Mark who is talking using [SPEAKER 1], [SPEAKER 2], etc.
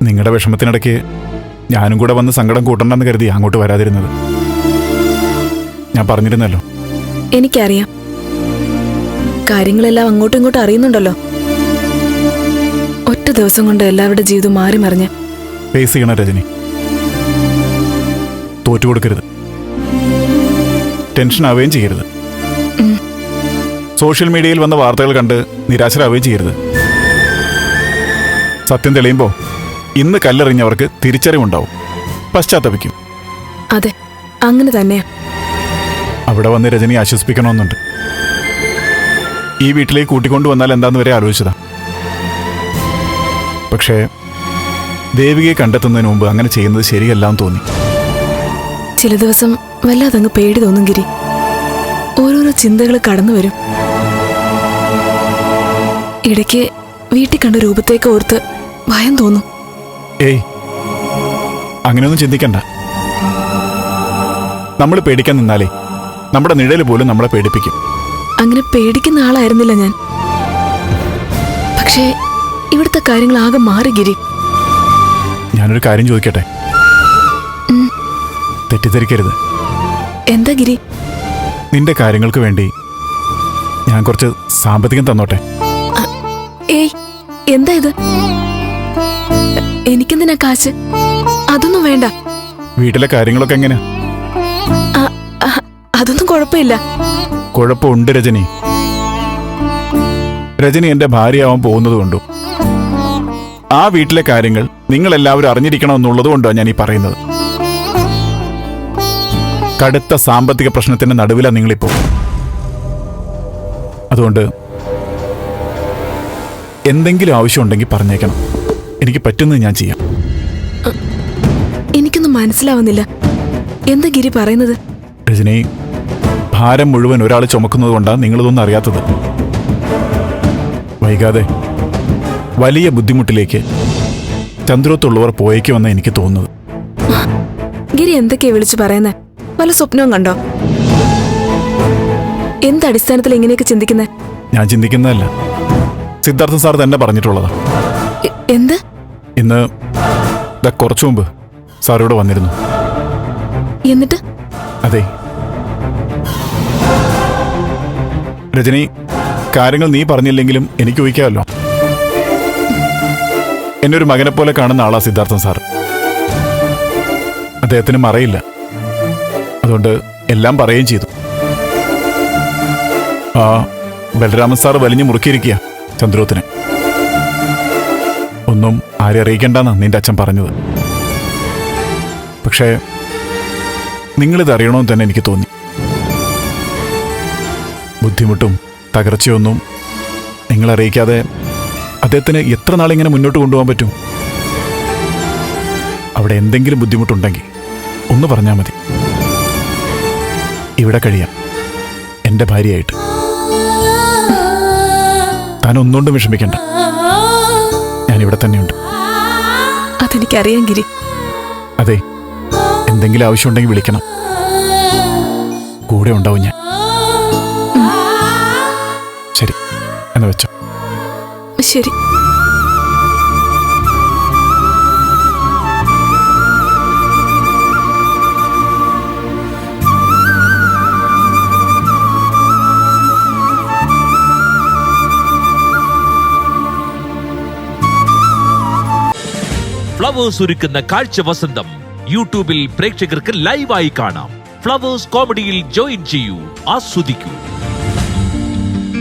[SPEAKER 1] നിങ്ങളുടെ വിഷമത്തിനിടയ്ക്ക് ഞാനും കൂടെ വന്ന് സങ്കടം കൂട്ടണ്ടെന്ന് കരുതി അങ്ങോട്ട് വരാതിരുന്നത്. ഞാൻ പറഞ്ഞിരുന്നല്ലോ.
[SPEAKER 2] എനിക്കറിയാം, കാര്യങ്ങളെല്ലാം അങ്ങോട്ടും ഇങ്ങോട്ടും അറിയുന്നുണ്ടല്ലോ. ഒറ്റ ദിവസം കൊണ്ട് എല്ലാവരുടെ ജീവിതം മാറി മറിഞ്ഞ്
[SPEAKER 1] ഫേസ് ചെയ്യണം രജനി. തോറ്റുകൊടുക്കരുത്, ടെൻഷൻ ആവുകയും ചെയ്യരുത്. സോഷ്യൽ മീഡിയയിൽ വന്ന വാർത്തകൾ കണ്ട് നിരാശരാവുകയും ചെയ്യരുത്. സത്യം തെളിയുമ്പോൾ ഇന്ന് കല്ലെറിഞ്ഞവർക്ക് തിരിച്ചറിവുണ്ടാവും, പശ്ചാത്തപിക്കും.
[SPEAKER 2] അതെ, അങ്ങനെ തന്നെയാ.
[SPEAKER 1] അവിടെ വന്ന് രജനി ആശ്വസിപ്പിക്കണമെന്നുണ്ട്. ഈ വീട്ടിലേക്ക് കൂട്ടിക്കൊണ്ടുവന്നാൽ എന്താന്ന് വരെ ആലോചിച്ചതാ. പക്ഷേ ദേവികയെ കണ്ടെത്തുന്നതിന് മുമ്പ് അങ്ങനെ ചെയ്യുന്നത് ശരിയല്ലാന്ന് തോന്നി.
[SPEAKER 2] ചില ദിവസം വല്ലാതങ്ങ് പേടി തോന്നും ഗിരി. ഓരോരോ ചിന്തകൾ കടന്നു വരും. ഇടയ്ക്ക് വീട്ടിൽ കണ്ട രൂപത്തേക്ക് ഓർത്ത് ഭയം തോന്നും.
[SPEAKER 1] ഏയ്, അങ്ങനെയൊന്നും ചിന്തിക്കണ്ട. നമ്മൾ പേടിക്കാൻ നിന്നാലേ നമ്മുടെ നിഴല് പോലും നമ്മളെ പേടിപ്പിക്കും.
[SPEAKER 2] അങ്ങനെ പേടിക്കുന്ന ആളായിരുന്നില്ല ഞാൻ. പക്ഷേ ഇവിടുത്തെ കാര്യങ്ങൾ ആകെ മാറി ഗിരി.
[SPEAKER 1] ഞാനൊരു കാര്യം ചോദിക്കട്ടെ? തെറ്റിദ്ധരിക്കരുത്.
[SPEAKER 2] എന്താ ഗിരി?
[SPEAKER 1] നിന്റെ കാര്യങ്ങൾക്ക് വേണ്ടി ഞാൻ കുറച്ച് സാമ്പത്തികം തന്നോട്ടെ?
[SPEAKER 2] ഏയ്, എന്താ ഇത്? എനിക്കെന്തിനാ കാശ്? അതൊന്നും വേണ്ട.
[SPEAKER 1] വീട്ടിലെ കാര്യങ്ങളൊക്കെ എങ്ങനെ?
[SPEAKER 2] അതൊന്നും കുഴപ്പമില്ല.
[SPEAKER 1] കുഴപ്പമുണ്ട് രജനി. രജനി എന്റെ ഭാര്യയാവാൻ പോകുന്നത് കൊണ്ടും ആ വീട്ടിലെ കാര്യങ്ങൾ നിങ്ങൾ എല്ലാവരും അറിഞ്ഞിരിക്കണമെന്നുള്ളത് കൊണ്ടാണ് ഞാൻ ഈ പറയുന്നത്. കടുത്ത സാമ്പത്തിക പ്രശ്നത്തിന്റെ നടുവിലാണ് നിങ്ങളിപ്പോ. അതുകൊണ്ട് എന്തെങ്കിലും ആവശ്യമുണ്ടെങ്കിൽ പറഞ്ഞേക്കണം. എനിക്ക് പറ്റുന്നത് ഞാൻ ചെയ്യാം.
[SPEAKER 2] എനിക്കൊന്നും മനസ്സിലാവുന്നില്ല. എന്താ ഗിരി പറയുന്നത്?
[SPEAKER 1] രജനി, ഭാരം മുഴുവൻ ഒരാൾ ചുമക്കുന്നത് കൊണ്ടാണ് നിങ്ങളിതൊന്നും അറിയാത്തത്. വൈകാതെ വലിയ ബുദ്ധിമുട്ടിലേക്ക് ചന്ദ്രോത്തുള്ളവർ പോയേക്കുമെന്ന് എനിക്ക് തോന്നുന്നത്.
[SPEAKER 2] ഗിരി എന്തൊക്കെയാ വിളിച്ചു പറയുന്നേ? വല്ല സ്വപ്നവും കണ്ടോ? എന്തടിസ്ഥാനത്തിൽ ഇങ്ങനെയൊക്കെ ചിന്തിക്കുന്നേ?
[SPEAKER 1] ഞാൻ ചിന്തിക്കുന്നതല്ല, സിദ്ധാർത്ഥൻ സാർ തന്നെ പറഞ്ഞിട്ടുള്ളതാ.
[SPEAKER 2] എന്ത്?
[SPEAKER 1] ഇന്ന് കുറച്ചു മുമ്പ് സാറിവിടെ വന്നിരുന്നു.
[SPEAKER 2] എന്നിട്ട്?
[SPEAKER 1] അതെ രജനി, കാര്യങ്ങൾ നീ പറഞ്ഞില്ലെങ്കിലും എനിക്ക് ഊഹിക്കാമല്ലോ. എന്നെ ഒരു മകനെ പോലെ കാണുന്ന ആളാ സിദ്ധാർത്ഥൻ സാർ. അദ്ദേഹത്തിന് മറയില്ല. അതുകൊണ്ട് എല്ലാം പറയുകയും ചെയ്തു. ആ ബലരാമൻ സാർ വലിഞ്ഞു മുറുക്കിയിരിക്കുക ചന്ദ്രോത്തിനെ. ഒന്നും ആരെ അറിയിക്കണ്ടെന്നാ നിന്റെ അച്ഛൻ പറഞ്ഞത്. പക്ഷേ നിങ്ങളിത് അറിയണമെന്ന് തന്നെ എനിക്ക് തോന്നി. ബുദ്ധിമുട്ടും തകർച്ചയൊന്നും നിങ്ങളറിയിക്കാതെ അദ്ദേഹത്തിന് എത്ര നാളിങ്ങനെ മുന്നോട്ട് കൊണ്ടുപോകാൻ പറ്റും? അവിടെ എന്തെങ്കിലും ബുദ്ധിമുട്ടുണ്ടെങ്കിൽ ഒന്ന് പറഞ്ഞാൽ മതി. ഇവിടെ കഴിയാം, എൻ്റെ ഭാര്യയായിട്ട്. താൻ ഒന്നുകൊണ്ടും വിഷമിക്കണ്ട, ഞാനിവിടെ തന്നെയുണ്ട്.
[SPEAKER 2] അതെനിക്കറിയാം ഗിരി.
[SPEAKER 1] അതെ, എന്തെങ്കിലും ആവശ്യമുണ്ടെങ്കിൽ വിളിക്കണം, കൂടെ ഉണ്ടാവും ഞാൻ. ശരി, എന്ന് വെച്ചോ.
[SPEAKER 2] ശരി.
[SPEAKER 3] ഫ്ലവേഴ്സ് ഒരുക്കുന്ന കാഴ്ച വസന്തം യൂട്യൂബിൽ പ്രേക്ഷകർക്ക് ലൈവായി കാണാം. ഫ്ലവേഴ്സ് കോമഡിയിൽ ജോയിൻ ചെയ്യൂ, ആസ്വദിക്കൂ.